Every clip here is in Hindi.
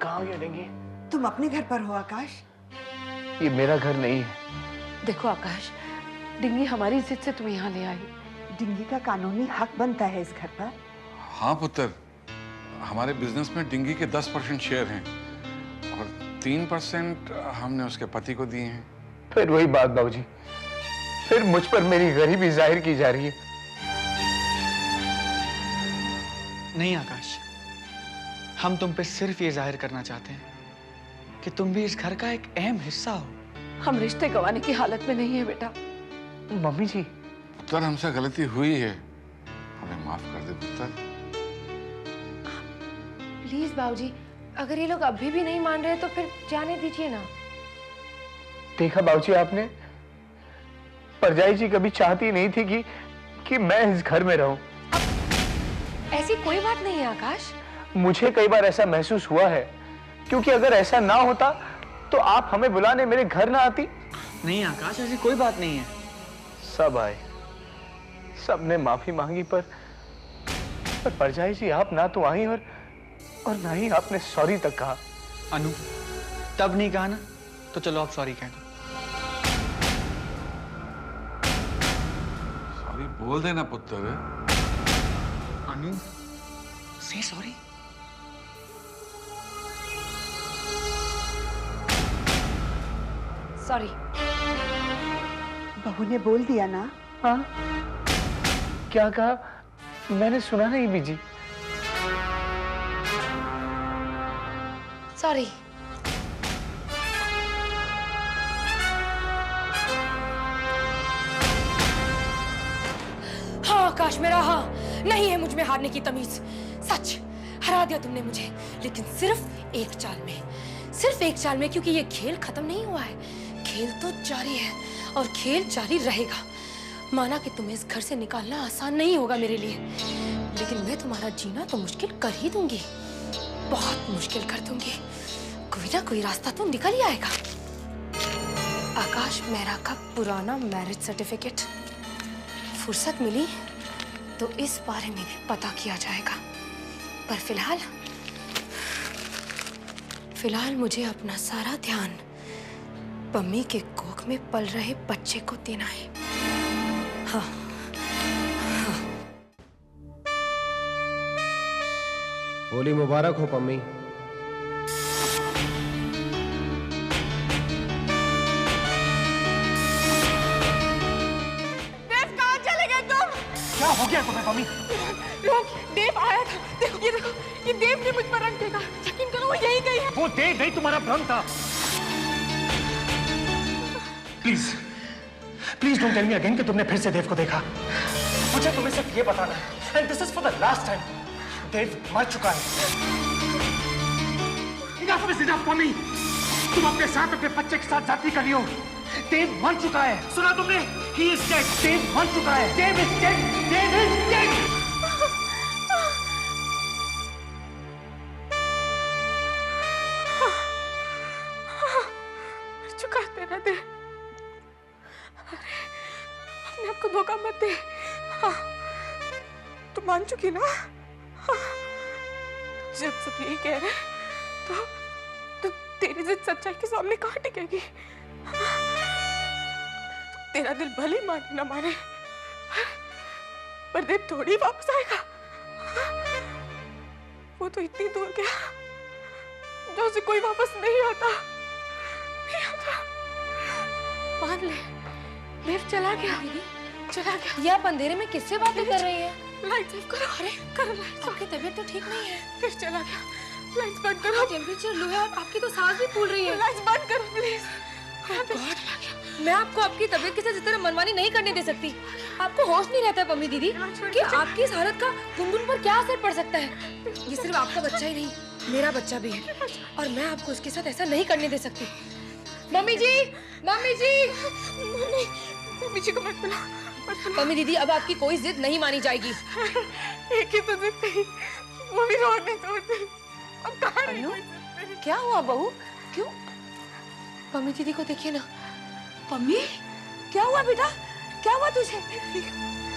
कहाँ गया डिंगी? तुम अपने घर पर हो आकाश? ये मेरा घर नहीं है। देखो आकाश, डिंगी हमारी जिद से तुम्हें यहाँ ले आई। डिंगी का कानूनी हक बनता है इस घर पर। हाँ पुत्र, हमारे बिजनेस में डिंगी के 10% शेयर हैं और 3% हमने उसके पति को दिए हैं। फिर वही बात बाबूजी, फिर मुझ पर मेरी गरीबी जाहिर की जा रही है। नहीं आकाश, हम तुम पे सिर्फ ये जाहिर करना चाहते हैं कि तुम भी इस घर का एक अहम हिस्सा हो। हम रिश्ते गंवाने की हालत में नहीं है बेटा। मम्मी जी, पुत्र हमसे गलती हुई है, हमें माफ कर दे पुत्र। प्लीज बाबूजी, अगर ये लोग अभी भी नहीं मान रहे तो फिर जाने दीजिए ना। देखा बाबूजी आपने, परजाई जी कभी चाहती नहीं थी कि मैं इस घर में रहूं। ऐसी कोई बात नहीं है आकाश। मुझे कई बार ऐसा महसूस हुआ है, क्योंकि अगर ऐसा ना होता तो आप हमें बुलाने मेरे घर ना आती। नहीं आकाश, ऐसी कोई बात नहीं है। सब आए, सबने माफी मांगी, पर परजाई जी आप ना तो आई और ना ही आपने सॉरी तक कहा। अनु, तब नहीं कहा ना, तो चलो आप सॉरी कह दो। सॉरी बोल देना पुत्र। अनु, से सॉरी। सॉरी। बहू ने बोल दिया ना? हाँ, क्या कहा? मैंने सुना नहीं बीजी। सॉरी। हाँ आकाश, मेरा हाँ। नहीं है मुझ में हारने की तमीज। सच, हरा दिया तुमने मुझे, लेकिन सिर्फ एक चाल में। सिर्फ एक चाल में, क्योंकि ये खेल खत्म नहीं हुआ है। खेल तो जारी है और खेल जारी रहेगा। माना कि तुम्हें इस घर से निकालना आसान नहीं होगा मेरे लिए, लेकिन मैं तुम्हारा जीना तो मुश्किल कर ही दूंगी। बहुत मुश्किल कर दूंगी। कोई ना कोई रास्ता तो निकल ही आएगा। आकाश मेहरा का पुराना मैरिज सर्टिफिकेट, फुर्सत मिली तो इस बारे में भी पता किया जाएगा। पर फिलहाल मुझे अपना सारा ध्यान पम्मी के कोख में पल रहे बच्चे को देना है। हाँ, होली मुबारक हो पम्मी। देव, कहाँ चले गए तुम? क्या हो गया तुम्हें मम्मी? लोग, देव आया था। देखो, ये देव ने मुझ पर रंग फेंका। यकीन करो वो यही गई है। वो देव नहीं, तुम्हारा भ्रम था। Please don't tell me again कि तुमने फिर से देव को देखा। मुझे तुम्हें सिर्फ ये बताना है, and this is for the last time. Dev मर चुका है। Enough is enough, mummy. तुम अपने साथ अपने बच्चे के साथ जाती कर रही हो। देव मर चुका है। सुना तुमने? He is dead. देव मर चुका है। देव is dead. Dev is dead. मर चुका है तेरा देव। अपने आप को धोखा मत दे। हाँ, तू मान चुकी ना? हाँ, जब सब यही कह रहे तो तेरी जिद सच्चाई के सामने कहाँ टिकेगी? हाँ, तेरा दिल भले माने ना माने, पर देव थोड़ी वापस आएगा। हाँ, वो तो इतनी दूर गया जो उसे कोई वापस नहीं आता। नहीं आता। मान ले, देव चला गया। चला गया। ये आप अंधेरे में किससे बातें कर रही हैं? लाइट्स ऑफ करो। अरे करो लाइट्स। आपकी तबीयत तो ठीक नहीं है। फिर चला गया। लाइट्स बंद करो। टेम्परेचर लो है और आपकी तो सांस भी फूल रही है। लाइट्स बंद करो प्लीज। मैं आपको आपकी तबीयत के साथ इस तरह मनमानी नहीं करने दे सकती। आपको होश नहीं रहता है पम्मी दीदी कि आपकी इस हालत का गुनगुन पर क्या असर पड़ सकता है। ये सिर्फ आपका बच्चा ही नहीं, मेरा बच्चा भी है, और मैं आपको उसके साथ ऐसा नहीं करने दे सकती। मम्मी जी, मम्मी जी, मम्मी जी को मत बुला। पम्मी दीदी, अब आपकी कोई जिद नहीं मानी जाएगी। एक ही तो जिद थी, वो भी रोड नहीं तोड़ती। अब कहाँ रही कोई जिद? क्या हुआ बहू? क्यों? पम्मी दीदी को देखिए ना। पम्मी, क्या हुआ बेटा? क्या हुआ तुझे?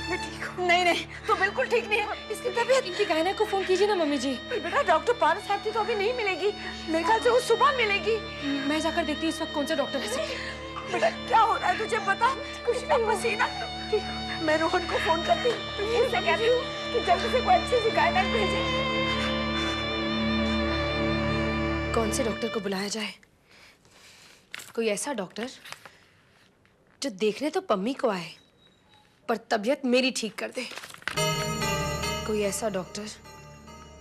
मैं ठीक हूँ। नहीं नहीं, तो बिल्कुल ठीक नहीं है। इसकी तबीयत। इनकी गायना को फोन कीजिए ना मम्मी जी। पर बेटा डॉक्टर पारस साहब तो अभी नहीं मिलेगी, मेरे ख्याल से वो सुबह मिलेगी। मैं जाकर देखती हूँ इस वक्त कौन सा डॉक्टर है। बेटा क्या हो रहा है तुझे पता? कुछ नहीं, पसीना। मैं रोहन को फोन करती हूँ, इससे कहती हूँ कि जल्दी से कोई अच्छी सी गायना भेजे। कौन से डॉक्टर को बुलाया जाए? कोई ऐसा डॉक्टर जो देखने तो पम्मी को आए पर तबीयत मेरी ठीक कर दे। कोई ऐसा डॉक्टर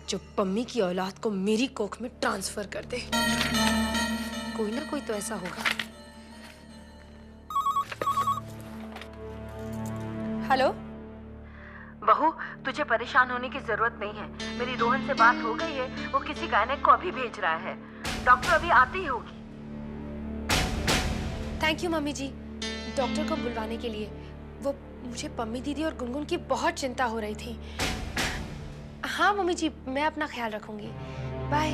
जो पम्मी की औलाद को मेरी कोख में ट्रांसफर कर दे। कोई ना कोई तो ऐसा होगा। हेलो बहू, तुझे परेशान होने की जरूरत नहीं है। मेरी रोहन से बात हो गई है, वो किसी गायनेक को अभी भेज रहा है। डॉक्टर अभी आती ही होगी। थैंक यू मम्मी जी डॉक्टर को बुलवाने के लिए। वो मुझे पम्मी दीदी और गुनगुन की बहुत चिंता हो रही थी। हाँ मम्मी जी, मैं अपना ख्याल रखूंगी। बाय।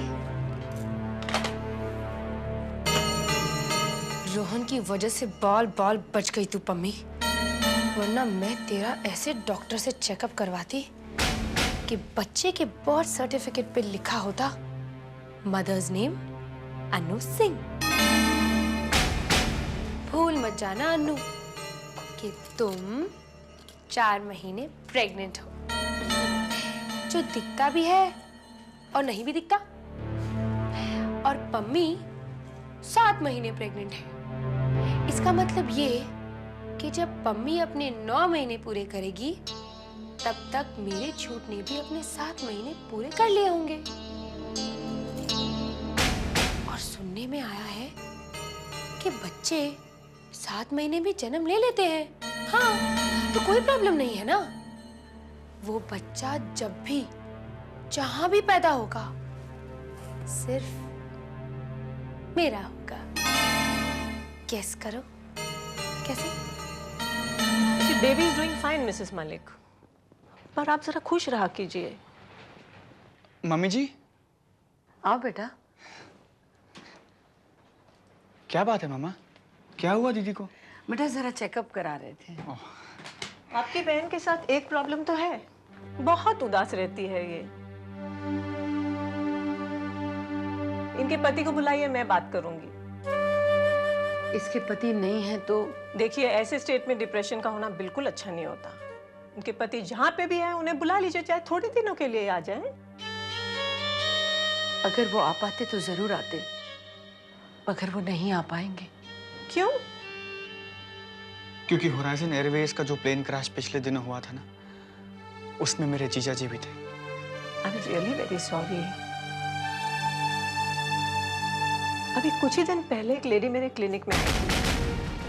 रोहन की वजह से बाल बाल बच गई तू पम्मी, वरना मैं तेरा ऐसे डॉक्टर से चेकअप करवाती कि बच्चे के बर्थ सर्टिफिकेट पे लिखा होता मदर्स नेम अनु सिंह। भूल मत जाना अनु कि तुम 4 महीने प्रेग्नेंट हो, जो दिखता भी है और नहीं भी दिखता। और पम्मी 7 महीने प्रेग्नेंट है। इसका मतलब ये कि जब पम्मी अपने 9 महीने पूरे करेगी तब तक मेरे झूठ ने भी अपने 7 महीने पूरे कर लिए होंगे। और सुनने में आया है कि बच्चे 7 महीने भी जन्म ले लेते हैं। हाँ, तो कोई प्रॉब्लम नहीं है ना। वो बच्चा जब भी जहां भी पैदा होगा सिर्फ मेरा होगा। गेस करो कैसे? Baby is doing fine Mrs Malik, पर आप जरा खुश रहा कीजिए। मम्मी जी आओ बेटा। क्या बात है मामा? क्या हुआ दीदी को? बेटा जरा चेकअप करा रहे थे। आपकी बहन के साथ एक प्रॉब्लम तो है, बहुत उदास रहती है ये। इनके पति को बुलाइए, मैं बात करूंगी। इसके पति नहीं है तो? देखिए ऐसे स्टेट में डिप्रेशन का होना बिल्कुल अच्छा नहीं होता। उनके पति जहां पे भी हैं उन्हें बुला लीजिए, चाहे थोड़े दिनों के लिए आ जाएं। अगर वो आ पाते तो जरूर आते, मगर वो नहीं आ पाएंगे। क्यों? क्योंकि होराइजन एयरवेज का जो प्लेन क्रैश पिछले दिनों हुआ था ना, उसमें मेरे जीजा जी भी थे। I am really very sorry. अभी कुछ ही दिन पहले एक लेडी मेरे क्लिनिक में आई थी।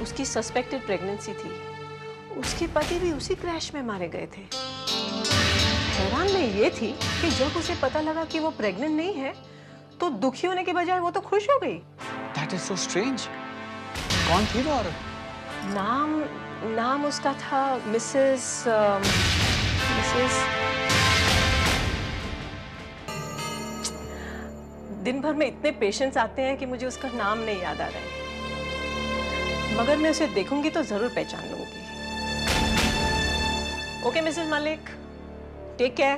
उसकी सस्पेक्टेड प्रेगनेंसी थी। उसके पति भी उसी क्रैश में मारे गए थे। हैरान मैं ये थी कि जब उसे पता लगा कि वो प्रेग्नेंट नहीं है तो दुखी होने के बजाय वो तो खुश हो गई। That is so strange. कौन थी वो औरत? नाम उसका था मिसेस दिन भर में इतने पेशेंट्स आते हैं कि मुझे उसका नाम नहीं याद आ रहा है, मगर मैं उसे देखूंगी तो जरूर पहचान लूंगी। Okay Mrs Malik, take care.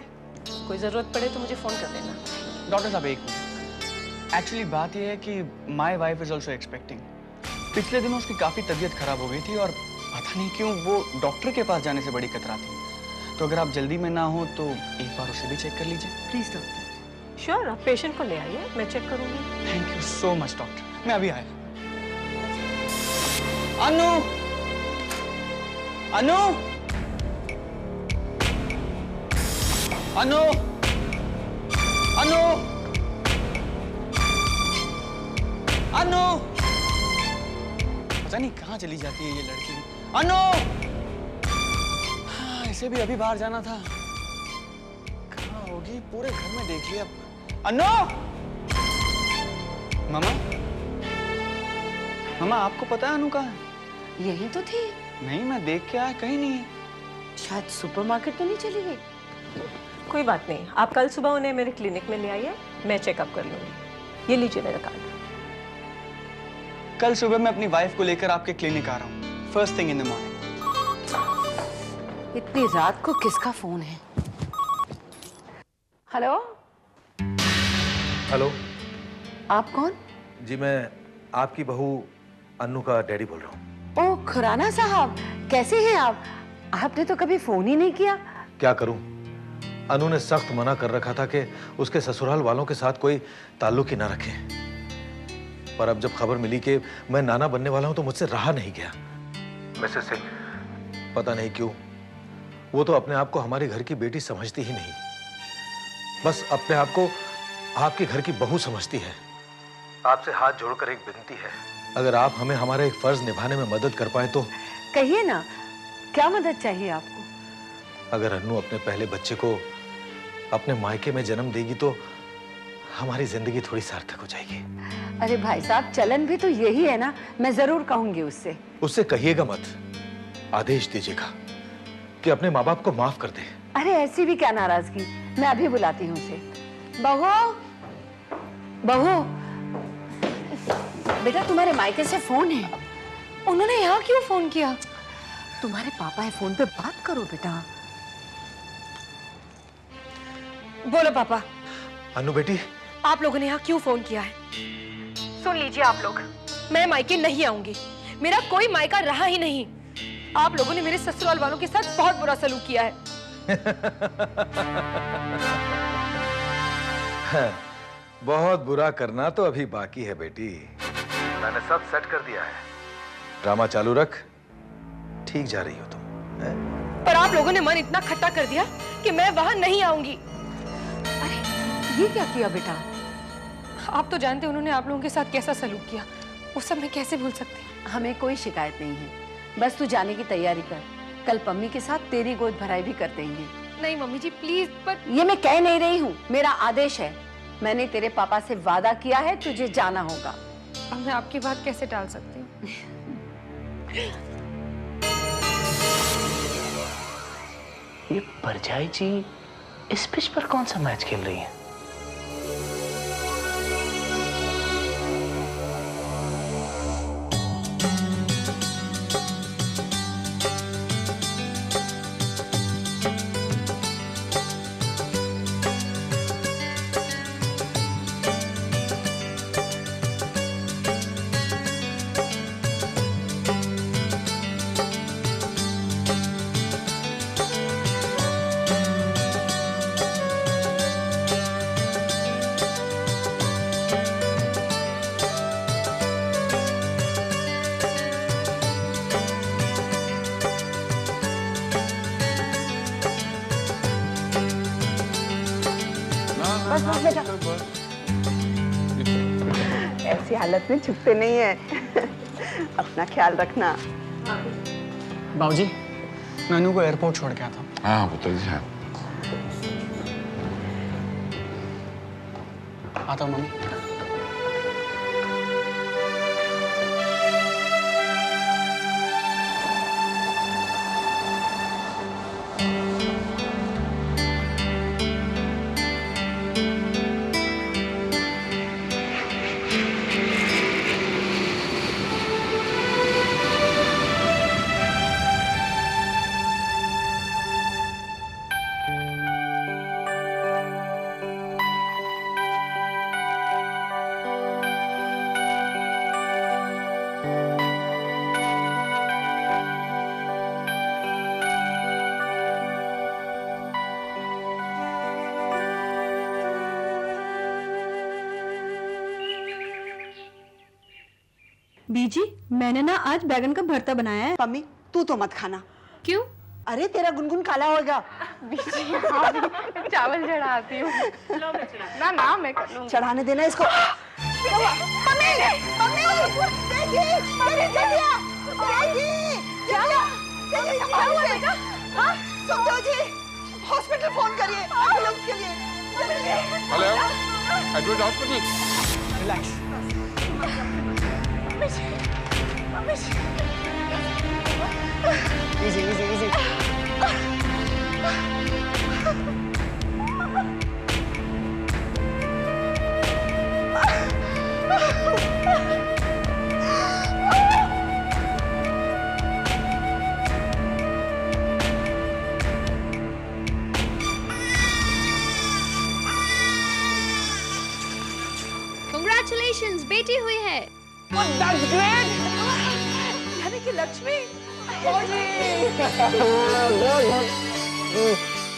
कोई जरूरत पड़े तो मुझे फोन कर देना। डॉक्टर साहब एक मिनट। एक्चुअली बात यह है कि my wife is also expecting. पिछले दिनों उसकी काफी तबीयत खराब हो गई थी और पता नहीं क्यों वो डॉक्टर के पास जाने से बड़ी कतराती। तो अगर आप जल्दी में ना हो तो एक बार उसे भी चेक कर लीजिए प्लीज डॉक्टर। श्योर, आप पेशेंट को ले आइए, मैं चेक करूंगी। Thank you so much doctor, मैं अभी आया। अनु, अनु, अनु, अनु, अनु, पता नहीं कहाँ चली जाती है ये लड़की। अनु, हाँ इसे भी अभी बाहर जाना था। कहाँ होगी? पूरे घर में देख लिया। अनु! मामा, मामा आपको पता है अनु कहाँ है? यही तो थी। नहीं, मैं देख के आया, कहीं नहीं है। शायद सुपरमार्केट तो नहीं चली गई। कोई बात नहीं, आप कल सुबह उन्हें मेरे क्लिनिक में ले आइए, मैं चेकअप कर लूंगी। ये लीजिए मेरा कार्ड। कल सुबह मैं अपनी वाइफ को लेकर आपके क्लिनिक आ रहा हूँ, first thing in the morning. इतनी रात को किसका फोन है? Hello, hello. आप कौन? जी मैं आपकी बहू अन्नू का डैडी बोल रहा हूँ। ओ खुराना साहब, कैसे हैं आप? आपने तो कभी फोन ही नहीं किया। क्या करूं, अनु ने सख्त मना कर रखा था कि उसके ससुराल वालों के साथ कोई ताल्लुक ही ना रखे। पर अब जब खबर मिली कि मैं नाना बनने वाला हूं तो मुझसे रहा नहीं गया। मिसेस सिंह, पता नहीं क्यों वो तो अपने आप को हमारे घर की बेटी समझती ही नहीं, बस अपने आप को आपके घर की बहू समझती है। आपसे हाथ जोड़कर एक विनती है, अगर आप हमें हमारा एक फर्ज निभाने में मदद कर पाए तो। कहिए ना, क्या मदद चाहिए आपको? अगर अन्नू अपने पहले बच्चे को अपने मायके में जन्म देगी तो हमारी जिंदगी थोड़ी सार्थक हो जाएगी। अरे भाई साहब, चलन भी तो यही है ना, मैं जरूर कहूंगी उससे। उससे कहिएगा मत, आदेश दीजिएगा कि अपने माँ बाप को माफ कर दे। अरे ऐसी भी क्या नाराजगी, मैं अभी बुलाती हूँ उसे। बहू, बहू, बेटा तुम्हारे मायके से फोन है। उन्होंने यहाँ क्यों फोन किया? तुम्हारे पापा है, फोन पे बात करो बेटा। बोलो पापा, अन्नू बेटी, आप लोगों ने यहाँ क्यों फोन किया है? सुन लीजिए आप लोग, मैं मायके नहीं आऊंगी। मेरा कोई मायका रहा ही नहीं। आप लोगों ने मेरे ससुराल वालों के साथ बहुत बुरा सलूक किया है। बहुत बुरा करना तो अभी बाकी है बेटी, मैंने सब सेट कर दिया है। ड्रामा चालू रख, ठीक जा रही हो तुम। पर आप लोगों ने मन इतना खट्टा कर दिया कि मैं वहां नहीं आऊंगी। अरे ये क्या किया बेटा? आप तो जानते उन्होंने आप लोगों के साथ कैसा सलूक किया, वो सब मैं कैसे भूल सकती हूँ? हमें कोई शिकायत नहीं है, बस तू जाने की तैयारी कर। कल पम्मी के साथ तेरी गोद भराई भी कर देंगे। नहीं मम्मी जी प्लीज। पर ये मैं कह नहीं रही हूँ, मेरा आदेश है। मैंने तेरे पापा से वादा किया है, तुझे जाना होगा। अब मैं आपकी बात कैसे टाल सकती हूँ? ये परजाई जी इस पिच पर कौन सा मैच खेल रही है? ऐसी हालत में छुपते नहीं है। अपना ख्याल रखना। बाबूजी, मैं अनु को एयरपोर्ट छोड़ के आता हूँ। हाँ पुत्र जी, हाँ। आता हूँ मम्मी। बीजी, मैंने ना आज बैगन का भरता बनाया है। मम्मी तू तो मत खाना। क्यों? अरे तेरा गुनगुन काला होगा। बीजी हाँ, चावल चढ़ाती हूँ। ना ना मैं कर लूँगी। चढ़ाने देना इसको। मम्मी, मम्मी, देखिए, मेरी जलिया, देखिए, जलिया, क्या हुआ बेटा? हाँ, सुखदेव जी, हॉस्पिटल फोन करिए, एम्बुलेंस के लिए। Hello, Edward hospital. Relax. Easy easy easy. That's great. यानी कि लक्ष्मी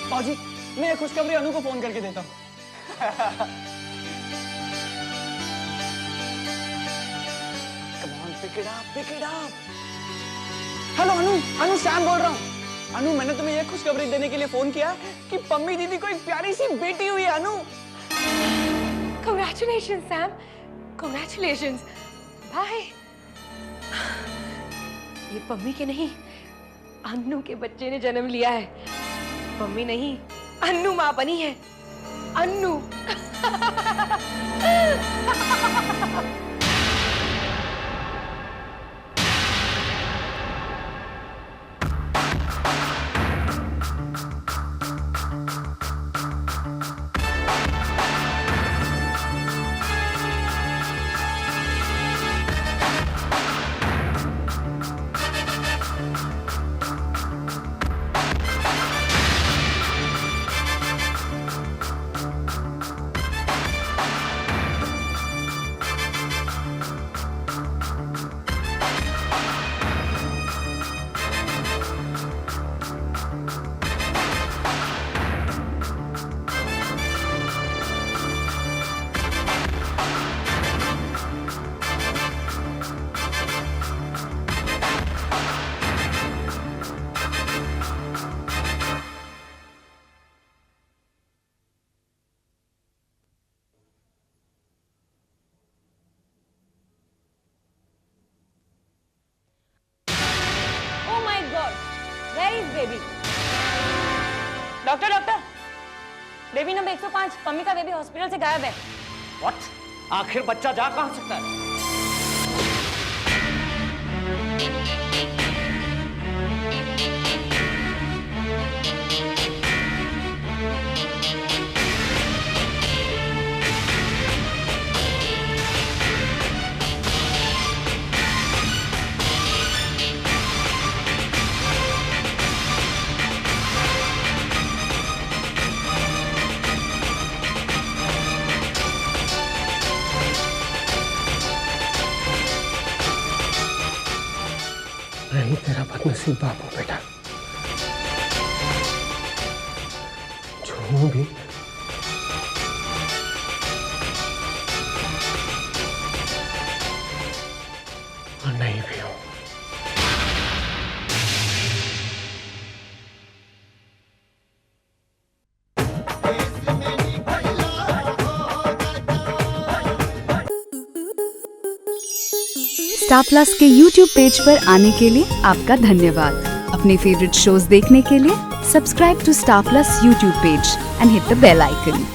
बाजी, मैं ये खुशखबरी अनु को फोन करके देता हूँ। Come on, pick it up, pick it up. Hello Anu Sam बोल रहा हूँ। अनु, मैंने तुम्हें ये खुशखबरी देने के लिए फोन किया कि पम्मी दीदी को एक प्यारी सी बेटी हुई है। अनु, Congratulations, Sam. Congratulations. Bye. ये पम्मी के नहीं, अन्नू के बच्चे ने जन्म लिया है। पम्मी नहीं, अन्नू माँ बनी है। Annu. Baby. Doctor baby number 105, Pammi का बेबी हॉस्पिटल से गायब है। व्हाट? आखिर बच्चा जा कहां सकता है? नहीं, तेरा बदनसीब बाप हूं बेटा। जो हूं भी और नहीं भी हूं। स्टार प्लस के YouTube पेज पर आने के लिए आपका धन्यवाद। अपने फेवरेट शोज देखने के लिए subscribe to Star Plus YouTube page and hit the bell icon.